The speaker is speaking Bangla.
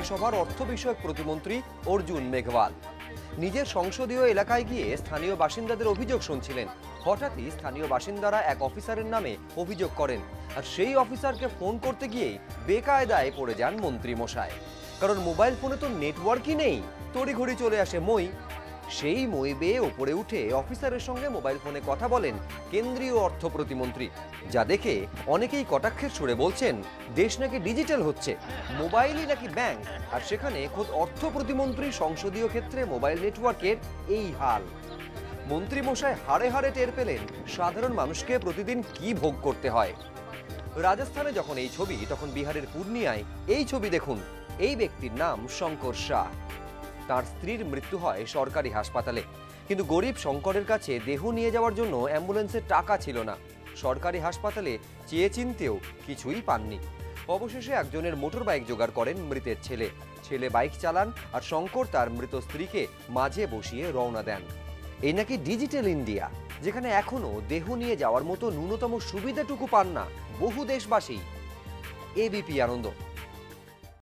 বিধানসভার অর্থ বিষয়ক প্রতিমন্ত্রী অর্জুন মেঘওয়াল নিজের সংসদীয় এলাকায় গিয়ে স্থানীয় বাসিন্দাদের অভিযোগ শুনছিলেন। হঠাৎই স্থানীয় বাসিন্দারা এক অফিসারের নামে অভিযোগ করেন, আর সেই অফিসারকে ফোন করতে গিয়েই বেকায়দায় পড়ে যান মন্ত্রী মশাই। কারণ মোবাইল ফোনে তো নেটওয়ার্কই নেই। তড়িঘড়ি চলে আসে মই। সেই মই বেয়ে ওপরে উঠে অফিসারের সঙ্গে মোবাইল ফোনে কথা বলেন কেন্দ্রীয় অর্থ প্রতিমন্ত্রী, যা দেখে অনেকেই কটাক্ষের সুরে বলছেন দেশ নাকি ডিজিটাল হচ্ছে, মোবাইলই নাকি ব্যাংক। আর সেখানে খোদ অর্থ প্রতিমন্ত্রী সংসদীয় ক্ষেত্রে মোবাইল নেটওয়ার্কের এই হাল। মন্ত্রী মশাই হাড়ে হাড়ে টের পেলেন সাধারণ মানুষকে প্রতিদিন কি ভোগ করতে হয়। রাজস্থানে যখন এই ছবি, তখন বিহারের পূর্ণিয়ায় এই ছবি দেখুন। এই ব্যক্তির নাম শঙ্কর শাহ। তার স্ত্রীর মৃত্যু হয় সরকারি হাসপাতালে, কিন্তু গরিব শঙ্করের কাছে দেহ নিয়ে যাওয়ার জন্য অ্যাম্বুলেন্সের টাকা ছিল না। সরকারি হাসপাতালে চেয়ে চিনতেও কিছুই পাননি। অবশেষে একজনের মোটর বাইক জোগাড় করেন মৃতের ছেলে। ছেলে বাইক চালান আর শঙ্কর তার মৃত স্ত্রীকে মাঝে বসিয়ে রওনা দেন। এই নাকি ডিজিটাল ইন্ডিয়া, যেখানে এখনো দেহ নিয়ে যাওয়ার মতো ন্যূনতম সুবিধাটুকু পান না বহু দেশবাসী। এবিপি আনন্দ।